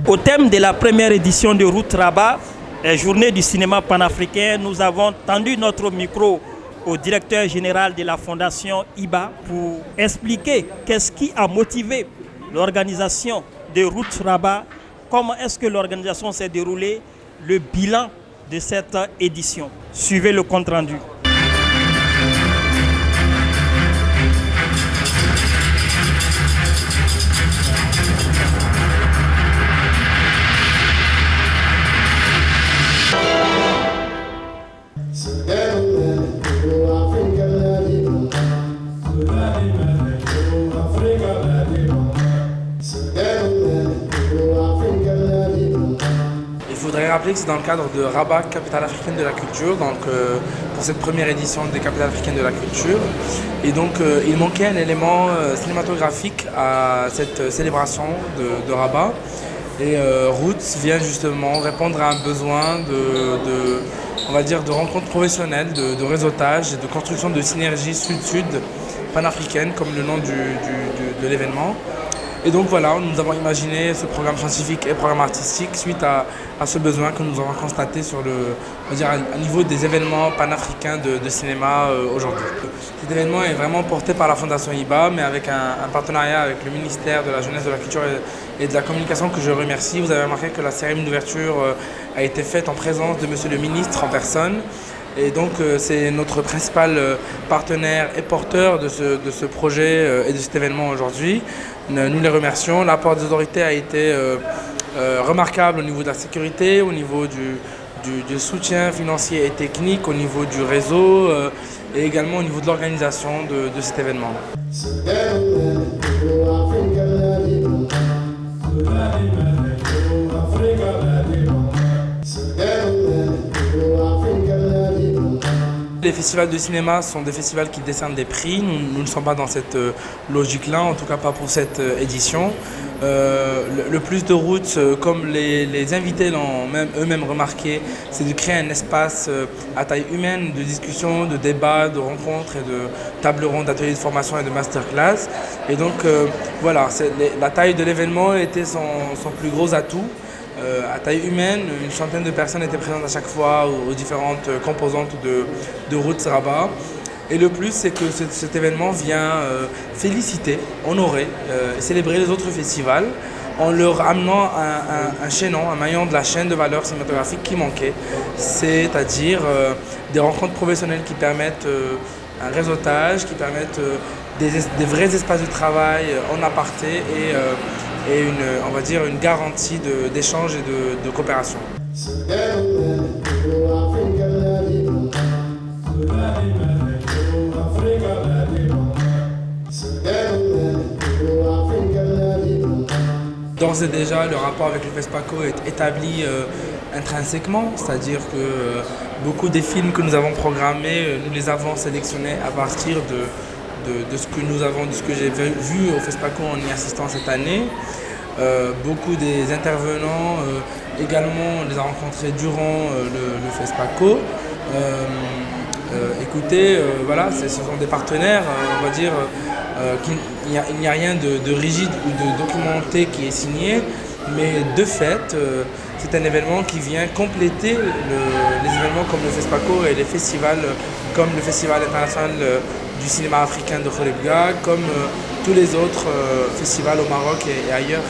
Au thème de la première édition de Route Rabat, journée du cinéma panafricain, nous avons tendu notre micro au directeur général de la fondation IBA pour expliquer qu'est-ce qui a motivé l'organisation de Route Rabat, comment est-ce que l'organisation s'est déroulée, le bilan de cette édition. Suivez le compte-rendu. Il faudrait rappeler que c'est dans le cadre de Rabat, capitale africaine de la culture, donc pour cette première édition des capitales africaines de la culture. Et donc il manquait un élément cinématographique à cette célébration de Rabat. Et Roots vient justement répondre à un besoin on va dire, de rencontres professionnelles, de réseautage et de construction de synergie sud-sud panafricaine, comme le nom de l'événement. Et donc voilà, nous avons imaginé ce programme scientifique et programme artistique suite à ce besoin que nous avons constaté sur on va dire, à niveau des événements panafricains de cinéma aujourd'hui. Cet événement est vraiment porté par la Fondation IBA, mais avec un partenariat avec le ministère de la Jeunesse, de la Culture et de la Communication que je remercie. Vous avez remarqué que la cérémonie d'ouverture a été faite en présence de Monsieur le Ministre en personne. Et donc c'est notre principal partenaire et porteur de ce projet et de cet événement aujourd'hui. Nous les remercions. L'apport des autorités a été remarquable au niveau de la sécurité, au niveau du soutien financier et technique, au niveau du réseau et également au niveau de l'organisation de cet événement. Les festivals de cinéma sont des festivals qui décernent des prix. Nous ne sommes pas dans cette logique-là, en tout cas pas pour cette édition. Le plus de routes, comme les invités l'ont eux-mêmes remarqué, c'est de créer un espace à taille humaine de discussion, de débat, de rencontres et de tables rondes, d'ateliers de formation et de masterclass. Et donc voilà, la taille de l'événement était son plus gros atout. À taille humaine, une centaine de personnes étaient présentes à chaque fois aux différentes composantes de Roots Rabat. Et le plus, c'est que cet événement vient féliciter, honorer et célébrer les autres festivals en leur amenant un chaînon, un maillon de la chaîne de valeur cinématographique qui manquait, c'est-à-dire des rencontres professionnelles qui permettent un réseautage, qui permettent des vrais espaces de travail en aparté et on va dire une garantie d'échange et de coopération. D'ores et déjà, le rapport avec le FESPACO est établi intrinsèquement, c'est-à-dire que beaucoup des films que nous avons programmés, nous les avons sélectionnés à partir de ce que nous avons, de ce que j'ai vu au FESPACO en y assistant cette année. Beaucoup des intervenants également, on les a rencontrés durant le FESPACO. Écoutez, voilà, ce sont des partenaires, on va dire, il n'y a rien de rigide ou de documenté qui est signé, mais de fait, c'est un événement qui vient compléter les événements comme le FESPACO et les festivals comme le Festival international du cinéma africain de Khouribga, comme tous les autres festivals au Maroc et ailleurs.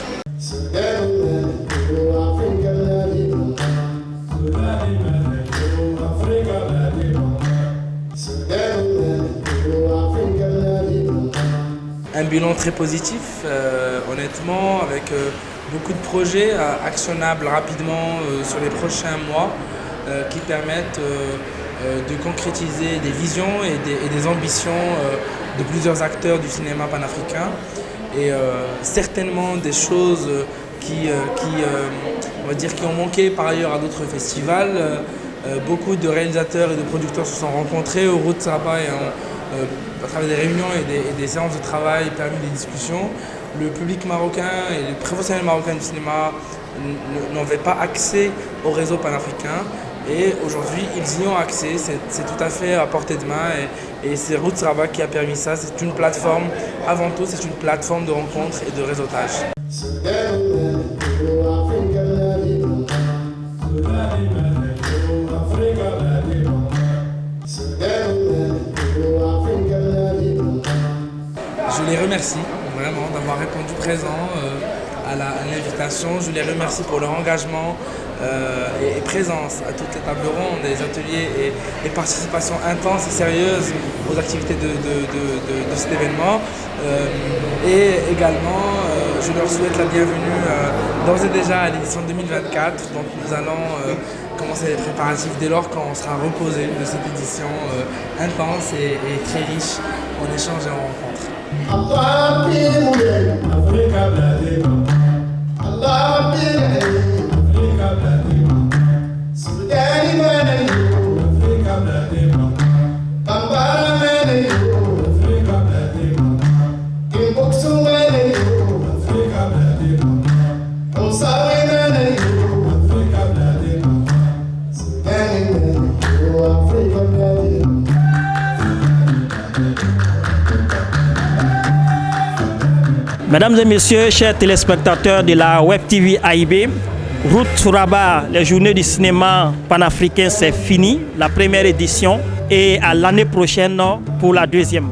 Un bilan très positif, honnêtement, avec beaucoup de projets actionnables rapidement sur les prochains mois qui permettent de concrétiser des visions et des ambitions de plusieurs acteurs du cinéma panafricain et certainement des choses on va dire, qui ont manqué par ailleurs à d'autres festivals. Beaucoup de réalisateurs et de producteurs se sont rencontrés au Roots Rabat et à travers des réunions et des séances de travail permis des discussions. Le public marocain et les professionnels marocains du cinéma n'avaient pas accès au réseau panafricain et aujourd'hui ils y ont accès, c'est tout à fait à portée de main Et c'est Roots Rabat qui a permis ça. C'est une plateforme, avant tout, c'est une plateforme de rencontres et de réseautage. Je les remercie vraiment d'avoir répondu présent à l'invitation. Je les remercie pour leur engagement et présence à toutes les tables rondes, des ateliers et participation intense et sérieuse aux activités de cet événement. Et également, je leur souhaite la bienvenue d'ores et déjà à l'édition 2024. Donc nous allons commencer les préparatifs dès lors qu'on sera reposé de cette édition intense et très riche en échanges et en rencontres. Mesdames et messieurs, chers téléspectateurs de la Web TV AIB, Roots Rabat, les journées du cinéma panafricain, c'est fini, la première édition, et à l'année prochaine pour la deuxième.